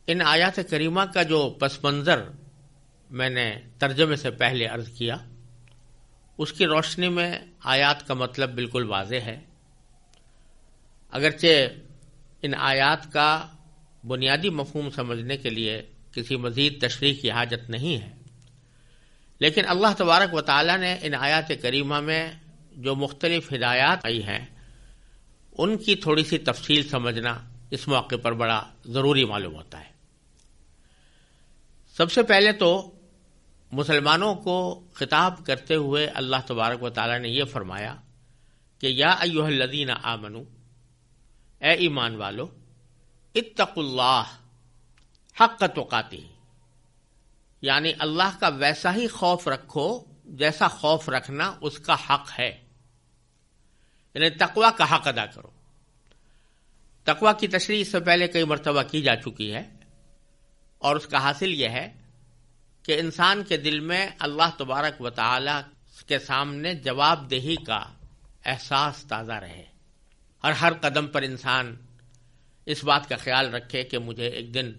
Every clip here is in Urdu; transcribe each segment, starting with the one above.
ان آیات کریمہ کا جو پس منظر میں نے ترجمے سے پہلے عرض کیا، اس کی روشنی میں آیات کا مطلب بالکل واضح ہے۔ اگرچہ ان آیات کا بنیادی مفہوم سمجھنے کے لیے کسی مزید تشریح کی حاجت نہیں ہے، لیکن اللہ تبارک و تعالی نے ان آیات کریمہ میں جو مختلف ہدایات آئی ہیں ان کی تھوڑی سی تفصیل سمجھنا اس موقع پر بڑا ضروری معلوم ہوتا ہے۔ سب سے پہلے تو مسلمانوں کو خطاب کرتے ہوئے اللہ تبارک و تعالی نے یہ فرمایا کہ یا ایھا الذین آمنو، اے ایمان والو، اتقوا اللہ حق تقاتہ، یعنی اللہ کا ویسا ہی خوف رکھو جیسا خوف رکھنا اس کا حق ہے، یعنی تقوی کا حق ادا کرو۔ تقوی کی تشریح اس سے پہلے کئی مرتبہ کی جا چکی ہے، اور اس کا حاصل یہ ہے کہ انسان کے دل میں اللہ تبارک و تعالی کے سامنے جواب دہی کا احساس تازہ رہے، اور ہر قدم پر انسان اس بات کا خیال رکھے کہ مجھے ایک دن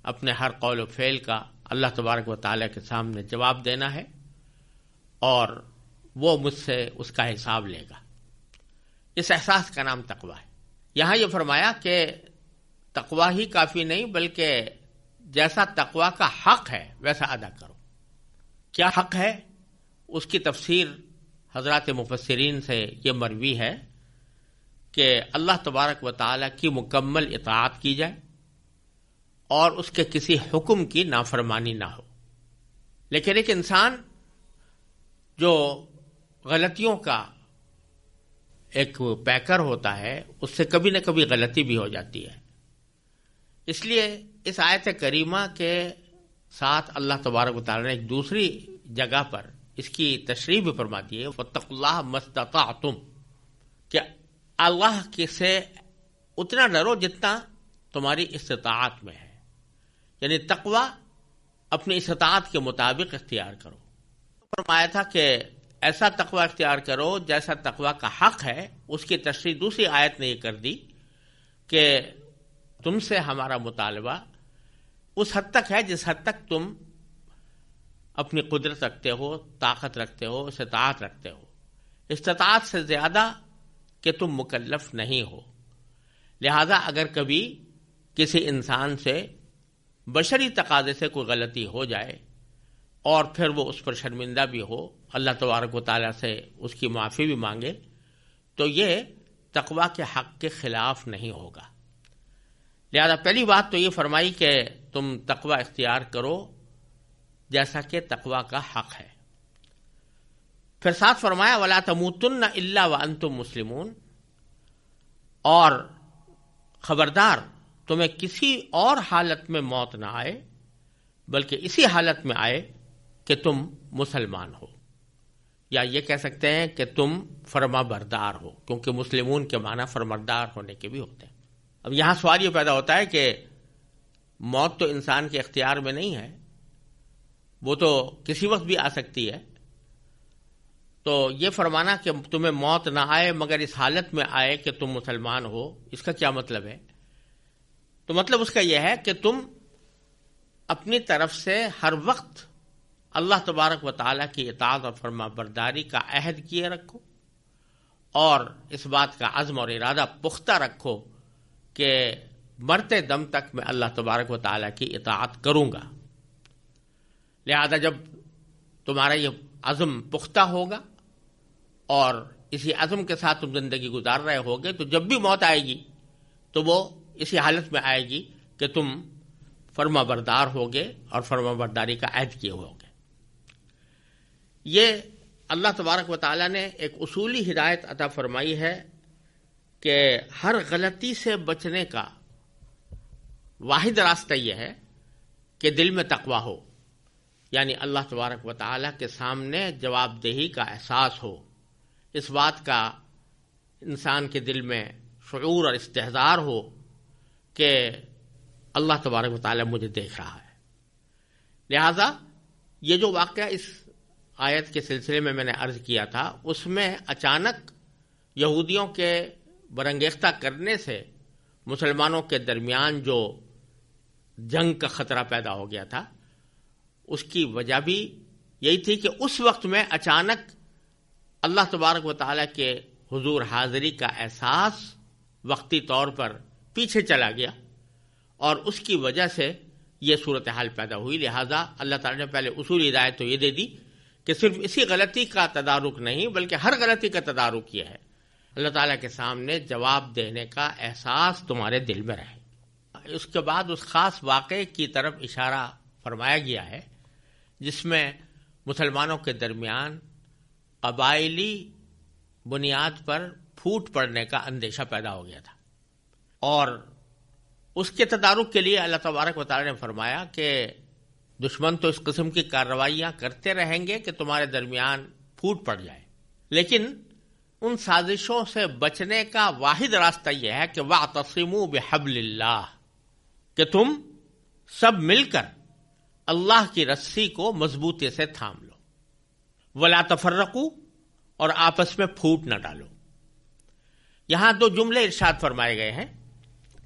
اپنے ہر قول و فعل کا اللہ تبارک و تعالی کے سامنے جواب دینا ہے، اور وہ مجھ سے اس کا حساب لے گا۔ اس احساس کا نام تقوی ہے۔ یہاں یہ فرمایا کہ تقوی ہی کافی نہیں، بلکہ جیسا تقوی کا حق ہے ویسا ادا کرو۔ کیا حق ہے؟ اس کی تفسیر حضرات مفسرین سے یہ مروی ہے کہ اللہ تبارک و تعالی کی مکمل اطاعت کی جائے اور اس کے کسی حکم کی نافرمانی نہ ہو۔ لیکن ایک انسان جو غلطیوں کا ایک پیکر ہوتا ہے، اس سے کبھی نہ کبھی غلطی بھی ہو جاتی ہے۔ اس لیے اس آیت کریمہ کے ساتھ اللہ تبارک و تعالی نے ایک دوسری جگہ پر اس کی تشریح بھی فرما دی ہے، واتقوا اللہ ما استطعتم، کہ اللہ کی سے اتنا ڈرو جتنا تمہاری استطاعت میں ہے، یعنی تقوی اپنی استطاعت کے مطابق اختیار کرو۔ فرمایا تھا کہ ایسا تقوی اختیار کرو جیسا تقوی کا حق ہے۔ اس کی تشریح دوسری آیت نے یہ کر دی کہ تم سے ہمارا مطالبہ اس حد تک ہے جس حد تک تم اپنی قدرت رکھتے ہو، طاقت رکھتے ہو، استطاعت رکھتے ہو۔ استطاعت سے زیادہ کہ تم مکلف نہیں ہو۔ لہذا اگر کبھی کسی انسان سے بشری تقاضے سے کوئی غلطی ہو جائے اور پھر وہ اس پر شرمندہ بھی ہو، اللہ تبارک و تعالیٰ سے اس کی معافی بھی مانگے، تو یہ تقوی کے حق کے خلاف نہیں ہوگا۔ لہذا پہلی بات تو یہ فرمائی کہ تم تقوی اختیار کرو جیسا کہ تقوی کا حق ہے۔ پھر ساتھ فرمایا وَلَا تَمُوتُنَّ إِلَّا وَأَنْتُمْ مُسْلِمُونَ، اور خبردار تمہیں کسی اور حالت میں موت نہ آئے بلکہ اسی حالت میں آئے کہ تم مسلمان ہو، یا یہ کہہ سکتے ہیں کہ تم فرما بردار ہو، کیونکہ مسلمون کے معنی فرماندار ہونے کے بھی ہوتے ہیں۔ اب یہاں سوال یہ پیدا ہوتا ہے کہ موت تو انسان کے اختیار میں نہیں ہے، وہ تو کسی وقت بھی آ سکتی ہے، تو یہ فرمانا کہ تمہیں موت نہ آئے مگر اس حالت میں آئے کہ تم مسلمان ہو، اس کا کیا مطلب ہے؟ تو مطلب اس کا یہ ہے کہ تم اپنی طرف سے ہر وقت اللہ تبارک و تعالیٰ کی اطاعت اور فرما برداری کا عہد کیے رکھو، اور اس بات کا عزم اور ارادہ پختہ رکھو کہ مرتے دم تک میں اللہ تبارک و تعالیٰ کی اطاعت کروں گا۔ لہذا جب تمہارا یہ عزم پختہ ہوگا اور اسی عزم کے ساتھ تم زندگی گزار رہے ہوگے، تو جب بھی موت آئے گی تو وہ اسی حالت میں آئے گی کہ تم فرما بردار ہوگے اور فرما برداری کا عہد کیے ہوگے۔ یہ اللہ تبارک و تعالیٰ نے ایک اصولی ہدایت عطا فرمائی ہے کہ ہر غلطی سے بچنے کا واحد راستہ یہ ہے کہ دل میں تقوی ہو، یعنی اللہ تبارک و تعالیٰ کے سامنے جواب دہی کا احساس ہو، اس بات کا انسان کے دل میں شعور اور استحضار ہو کہ اللہ تبارک و تعالیٰ مجھے دیکھ رہا ہے۔ لہذا یہ جو واقعہ اس آیت کے سلسلے میں نے عرض کیا تھا، اس میں اچانک یہودیوں کے برانگیختہ کرنے سے مسلمانوں کے درمیان جو جنگ کا خطرہ پیدا ہو گیا تھا، اس کی وجہ بھی یہی تھی کہ اس وقت میں اچانک اللہ تبارک و تعالیٰ کے حضور حاضری کا احساس وقتی طور پر پیچھے چلا گیا، اور اس کی وجہ سے یہ صورتحال پیدا ہوئی۔ لہٰذا اللہ تعالیٰ نے پہلے اصولی ہدایت تو یہ دے دی کہ صرف اسی غلطی کا تدارک نہیں بلکہ ہر غلطی کا تدارک یہ ہے، اللہ تعالیٰ کے سامنے جواب دینے کا احساس تمہارے دل میں رہے۔ اس کے بعد اس خاص واقعے کی طرف اشارہ فرمایا گیا ہے جس میں مسلمانوں کے درمیان قبائلی بنیاد پر پھوٹ پڑنے کا اندیشہ پیدا ہو گیا تھا، اور اس کے تدارک کے لیے اللہ تبارک و تعالیٰ نے فرمایا کہ دشمن تو اس قسم کی کارروائیاں کرتے رہیں گے کہ تمہارے درمیان پھوٹ پڑ جائے، لیکن ان سازشوں سے بچنے کا واحد راستہ یہ ہے کہ وَاعْتَصِمُوا بِحَبْلِ اللَّهِ، کہ تم سب مل کر اللہ کی رسی کو مضبوطی سے تھام لو، وَلَا تَفَرَّقُوا، اور آپس میں پھوٹ نہ ڈالو۔ یہاں دو جملے ارشاد فرمائے گئے ہیں،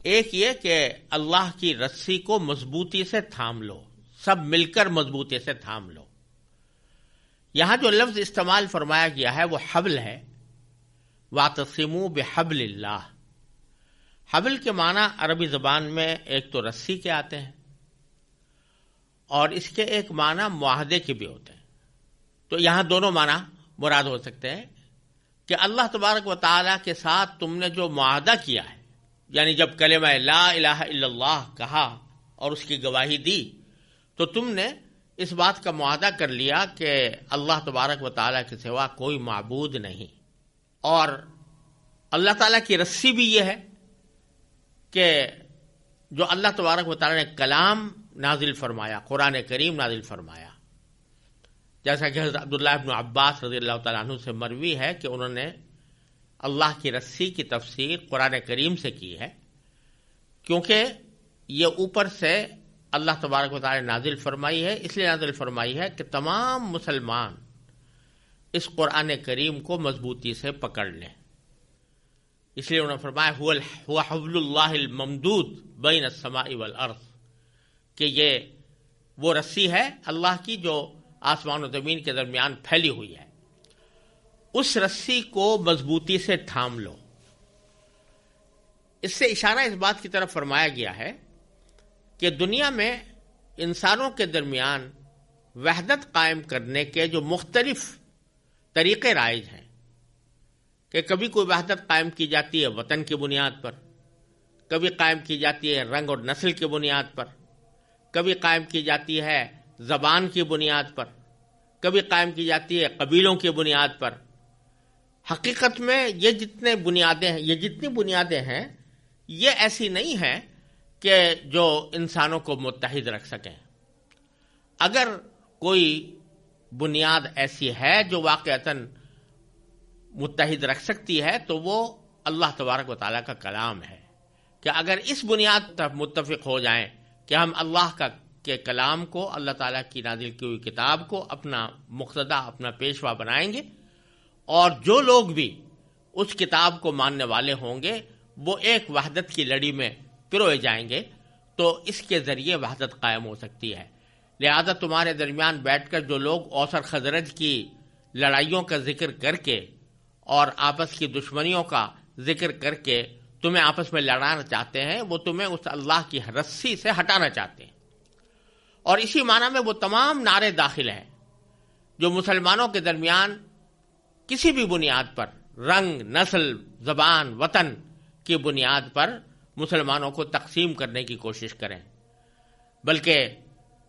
ایک یہ کہ اللہ کی رسی کو مضبوطی سے تھام لو، سب مل کر مضبوطی سے تھام لو۔ یہاں جو لفظ استعمال فرمایا گیا ہے وہ حبل ہے، وَاعْتَصِمُوا بِحَبْلِ اللَّهِ۔ حبل کے معنی عربی زبان میں ایک تو رسی کے آتے ہیں، اور اس کے ایک معنی معاہدے کے بھی ہوتے ہیں، تو یہاں دونوں معنی مراد ہو سکتے ہیں کہ اللہ تبارک و تعالیٰ کے ساتھ تم نے جو معاہدہ کیا ہے، یعنی جب کلمہ لا الہ الا اللہ کہا اور اس کی گواہی دی تو تم نے اس بات کا معاہدہ کر لیا کہ اللہ تبارک و تعالیٰ کے سوا کوئی معبود نہیں، اور اللہ تعالیٰ کی رسی بھی یہ ہے کہ جو اللہ تبارک و تعالیٰ نے کلام نازل فرمایا، قرآن کریم نازل فرمایا، جیسا کہ حضرت عبداللہ ابن عباس رضی اللہ تعالیٰ عنہ سے مروی ہے کہ انہوں نے اللہ کی رسی کی تفسیر قرآن کریم سے کی ہے، کیونکہ یہ اوپر سے اللہ تبارک و تعالیٰ نے نازل فرمائی ہے، اس لیے نازل فرمائی ہے کہ تمام مسلمان اس قرآن کریم کو مضبوطی سے پکڑ لیں، اس لیے انہوں نے فرمایا هو حبل اللہ الممدود بین السماء والارض، کہ یہ وہ رسی ہے اللہ کی جو آسمان و زمین کے درمیان پھیلی ہوئی ہے، اس رسی کو مضبوطی سے تھام لو۔ اس سے اشارہ اس بات کی طرف فرمایا گیا ہے کہ دنیا میں انسانوں کے درمیان وحدت قائم کرنے کے جو مختلف طریقے رائج ہیں، کہ کبھی کوئی وحدت قائم کی جاتی ہے وطن کی بنیاد پر، کبھی قائم کی جاتی ہے رنگ اور نسل کی بنیاد پر، کبھی قائم کی جاتی ہے زبان کی بنیاد پر، کبھی قائم کی جاتی ہے قبیلوں کی بنیاد پر۔ حقیقت میں یہ جتنی بنیادیں ہیں یہ ایسی نہیں ہیں کہ جو انسانوں کو متحد رکھ سکیں۔ اگر کوئی بنیاد ایسی ہے جو واقعتاً متحد رکھ سکتی ہے تو وہ اللہ تبارک و تعالیٰ کا کلام ہے، کہ اگر اس بنیاد پر متفق ہو جائیں کہ ہم اللہ کے کلام کو، اللہ تعالیٰ کی نازل کی ہوئی کتاب کو اپنا مقتدا، اپنا پیشوا بنائیں گے، اور جو لوگ بھی اس کتاب کو ماننے والے ہوں گے وہ ایک وحدت کی لڑی میں پروئے جائیں گے، تو اس کے ذریعے وحدت قائم ہو سکتی ہے۔ لہذا تمہارے درمیان بیٹھ کر جو لوگ اوس اور خزرج کی لڑائیوں کا ذکر کر کے اور آپس کی دشمنیوں کا ذکر کر کے تمہیں آپس میں لڑانا چاہتے ہیں، وہ تمہیں اس اللہ کی رسی سے ہٹانا چاہتے ہیں، اور اسی معنی میں وہ تمام نعرے داخل ہیں جو مسلمانوں کے درمیان کسی بھی بنیاد پر، رنگ، نسل، زبان، وطن کی بنیاد پر مسلمانوں کو تقسیم کرنے کی کوشش کریں، بلکہ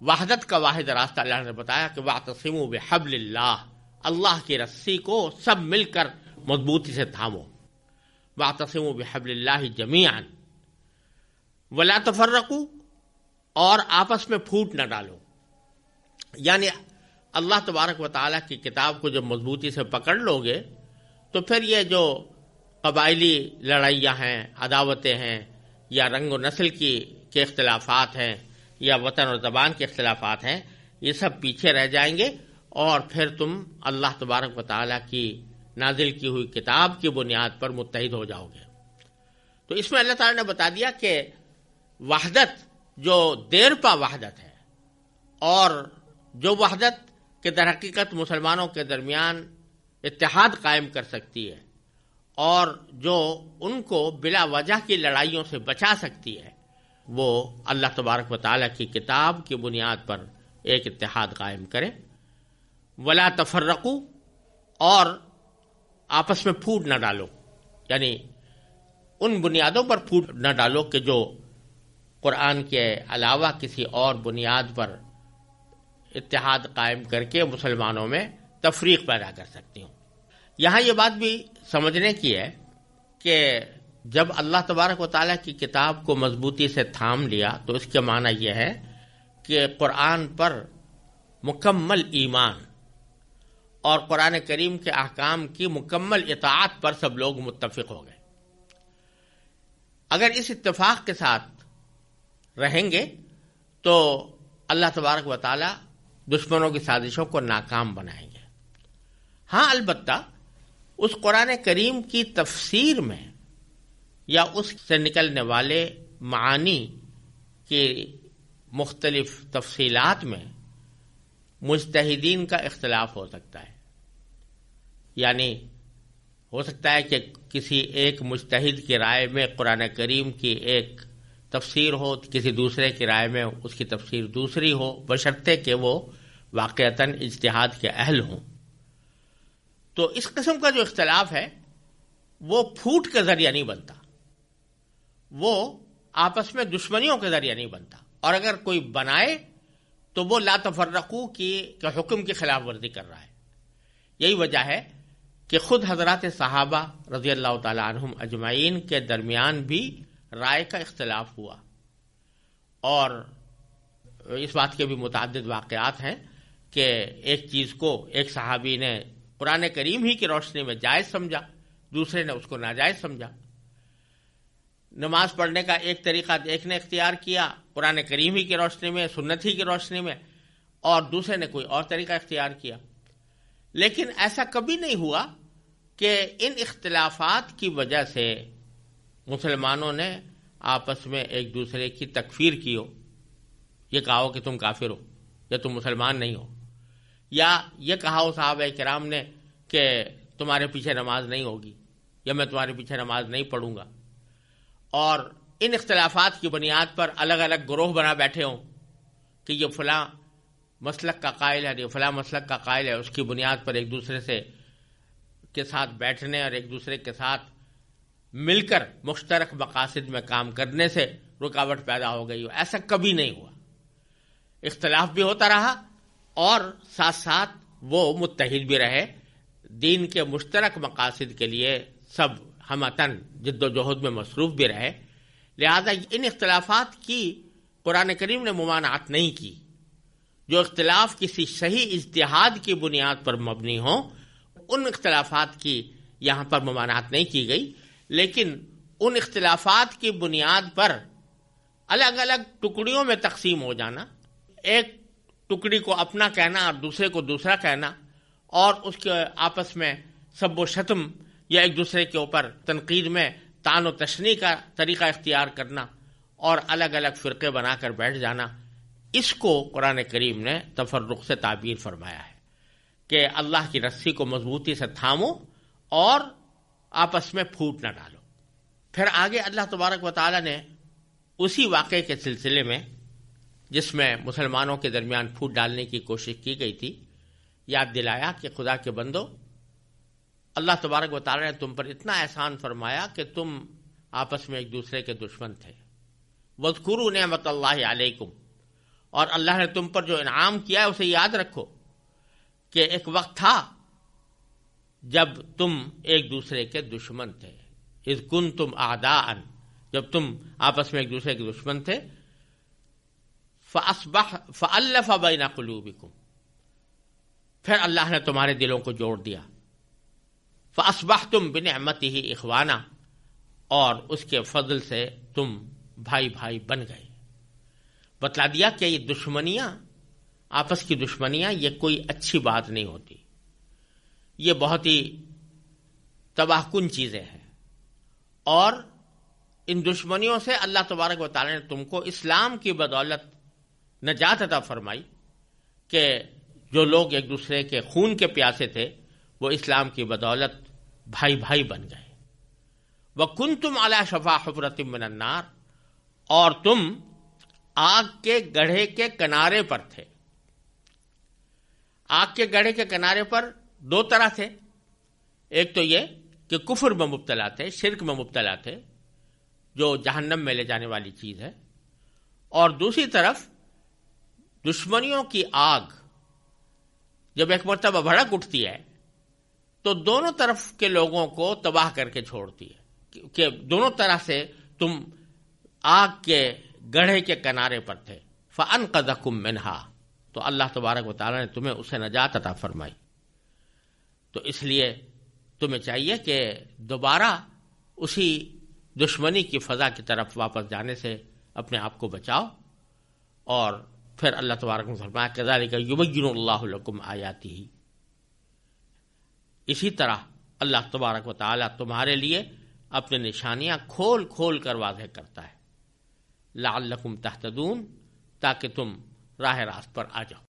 وحدت کا واحد راستہ اللہ نے بتایا کہ وَاعْتَصِمُوا بِحَبْلِ اللَّهِ، اللہ کی رسی کو سب مل کر مضبوطی سے تھامو، وَاعْتَصِمُوا بِحَبْلِ اللَّهِ جَمِيعًا وَلَا تَفَرَّقُوا، اور آپس میں پھوٹ نہ ڈالو۔ یعنی اللہ تبارک و تعالیٰ کی کتاب کو جب مضبوطی سے پکڑ لو گے تو پھر یہ جو قبائلی لڑائیاں ہیں، عداوتیں ہیں، یا رنگ و نسل کے اختلافات ہیں، یا وطن اور زبان کے اختلافات ہیں، یہ سب پیچھے رہ جائیں گے، اور پھر تم اللہ تبارک و تعالیٰ کی نازل کی ہوئی کتاب کی بنیاد پر متحد ہو جاؤ گے۔ تو اس میں اللہ تعالیٰ نے بتا دیا کہ وحدت جو دیر پا وحدت ہے اور جو وحدت کہ در حقیقت مسلمانوں کے درمیان اتحاد قائم کر سکتی ہے اور جو ان کو بلا وجہ کی لڑائیوں سے بچا سکتی ہے، وہ اللہ تبارک و تعالیٰ کی کتاب کی بنیاد پر ایک اتحاد قائم کرے۔ ولا تفرقو، اور آپس میں پھوٹ نہ ڈالو، یعنی ان بنیادوں پر پھوٹ نہ ڈالو کہ جو قرآن کے علاوہ کسی اور بنیاد پر اتحاد قائم کر کے مسلمانوں میں تفریق پیدا کر سکتی ہوں۔ یہاں یہ بات بھی سمجھنے کی ہے کہ جب اللہ تبارک و تعالیٰ کی کتاب کو مضبوطی سے تھام لیا تو اس کے معنی یہ ہے کہ قرآن پر مکمل ایمان اور قرآن کریم کے احکام کی مکمل اطاعت پر سب لوگ متفق ہو گئے۔ اگر اس اتفاق کے ساتھ رہیں گے تو اللہ تبارک و تعالیٰ دشمنوں کی سازشوں کو ناکام بنائیں گے۔ ہاں البتہ اس قرآن کریم کی تفسیر میں یا اس سے نکلنے والے معانی کی مختلف تفصیلات میں مجتہدین کا اختلاف ہو سکتا ہے، یعنی ہو سکتا ہے کہ کسی ایک مجتہد کی رائے میں قرآن کریم کی ایک تفسیر ہو، کسی دوسرے کی رائے میں اس کی تفسیر دوسری ہو، بشرطے کہ وہ واقعتاً اجتہاد کے اہل ہوں۔ تو اس قسم کا جو اختلاف ہے وہ پھوٹ کے ذریعہ نہیں بنتا، وہ آپس میں دشمنیوں کے ذریعہ نہیں بنتا، اور اگر کوئی بنائے تو وہ لا تفرقو کے حکم کی خلاف ورزی کر رہا ہے۔ یہی وجہ ہے کہ خود حضرات صحابہ رضی اللہ تعالی عنہم اجمعین کے درمیان بھی رائے کا اختلاف ہوا، اور اس بات کے بھی متعدد واقعات ہیں کہ ایک چیز کو ایک صحابی نے قرآن کریم ہی کی روشنی میں جائز سمجھا، دوسرے نے اس کو ناجائز سمجھا۔ نماز پڑھنے کا ایک طریقہ ایک نے اختیار کیا قرآن کریم ہی کی روشنی میں، سنت ہی کی روشنی میں، اور دوسرے نے کوئی اور طریقہ اختیار کیا۔ لیکن ایسا کبھی نہیں ہوا کہ ان اختلافات کی وجہ سے مسلمانوں نے آپس میں ایک دوسرے کی تکفیر کی ہو، یہ کہا ہو کہ تم کافر ہو یا تم مسلمان نہیں ہو، یا یہ کہا ہو صحابہ کرام نے کہ تمہارے پیچھے نماز نہیں ہوگی یا میں تمہارے پیچھے نماز نہیں پڑھوں گا، اور ان اختلافات کی بنیاد پر الگ الگ گروہ بنا بیٹھے ہوں کہ یہ فلاں مسلک کا قائل ہے، یہ فلاں مسلک کا قائل ہے، اس کی بنیاد پر ایک دوسرے سے کے ساتھ بیٹھنے اور ایک دوسرے کے ساتھ مل کر مشترک مقاصد میں کام کرنے سے رکاوٹ پیدا ہو گئی ہو۔ ایسا کبھی نہیں ہوا، اختلاف بھی ہوتا رہا اور ساتھ ساتھ وہ متحد بھی رہے، دین کے مشترک مقاصد کے لیے سب ہمتن جد و جہد میں مصروف بھی رہے۔ لہذا ان اختلافات کی قرآن کریم نے ممانعت نہیں کی۔ جو اختلاف کسی صحیح اجتہاد کی بنیاد پر مبنی ہوں ان اختلافات کی یہاں پر ممانعت نہیں کی گئی، لیکن ان اختلافات کی بنیاد پر الگ الگ ٹکڑیوں میں تقسیم ہو جانا، ایک ٹکڑی کو اپنا کہنا اور دوسرے کو دوسرا کہنا، اور اس کے آپس میں سب و شتم یا ایک دوسرے کے اوپر تنقید میں طعن و تشنیع کا طریقہ اختیار کرنا اور الگ الگ فرقے بنا کر بیٹھ جانا، اس کو قرآن کریم نے تفرق سے تعبیر فرمایا ہے کہ اللہ کی رسی کو مضبوطی سے تھامو اور آپس میں پھوٹ نہ ڈالو۔ پھر آگے اللہ تبارک و تعالی نے اسی واقعے کے سلسلے میں جس میں مسلمانوں کے درمیان پھوٹ ڈالنے کی کوشش کی گئی تھی یاد دلایا کہ خدا کے بندو، اللہ تبارک و تعالی نے تم پر اتنا احسان فرمایا کہ تم آپس میں ایک دوسرے کے دشمن تھے۔ وَاذْكُرُوا نِعْمَتَ اللَّهِ عَلَيْكُمْ، اور اللہ نے تم پر جو انعام کیا ہے اسے یاد رکھو کہ ایک وقت تھا جب تم ایک دوسرے کے دشمن تھے۔ اذ کنتم اعداء، جب تم آپس میں ایک دوسرے کے دشمن تھے۔ فألف بین قلوبکم، پھر اللہ نے تمہارے دلوں کو جوڑ دیا۔ فاصبحتم بنعمتہ اخوانا، اور اس کے فضل سے تم بھائی بھائی بن گئے۔ بتلا دیا کہ یہ دشمنیاں، آپس کی دشمنیاں، یہ کوئی اچھی بات نہیں ہوتی، یہ بہت ہی تباہ کن چیزیں ہیں، اور ان دشمنیوں سے اللہ تبارک و تعالی نے تم کو اسلام کی بدولت نجات عطا فرمائی کہ جو لوگ ایک دوسرے کے خون کے پیاسے تھے وہ اسلام کی بدولت بھائی بھائی بن گئے. وَكُنْتُمْ عَلَى شَفَا حُفْرَةٍ مِّنَ النَّارِ، اور تم آگ کے گڑھے کے کنارے پر تھے. آگ کے گڑھے کے کنارے پر دو طرح تھے. ایک تو یہ کہ کفر میں مبتلا تھے، شرک میں مبتلا تھے، جو جہنم میں لے جانے والی چیز ہے، اور دوسری طرف دشمنیوں کی آگ جب ایک مرتبہ بھڑک اٹھتی ہے تو دونوں طرف کے لوگوں کو تباہ کر کے چھوڑتی ہے، کہ دونوں طرح سے تم آگ کے گڑھے کے کنارے پر تھے. فَأَنْقَذَكُم مِّنْهَا، تو اللہ تبارک و تعالیٰ نے تمہیں اسے نجات عطا فرمائی. تو اس لیے تمہیں چاہیے کہ دوبارہ اسی دشمنی کی فضا کی طرف واپس جانے سے اپنے آپ کو بچاؤ. اور پھر اللہ تبارک و تعالیٰ نے کذالک یبین اللہ لکم آیاتہ، اسی طرح اللہ تبارک و تعالیٰ تمہارے لیے اپنے نشانیاں کھول کھول کر واضح کرتا ہے. لعلکم تہتدون، تاکہ تم راہ راست پر آ جاؤ.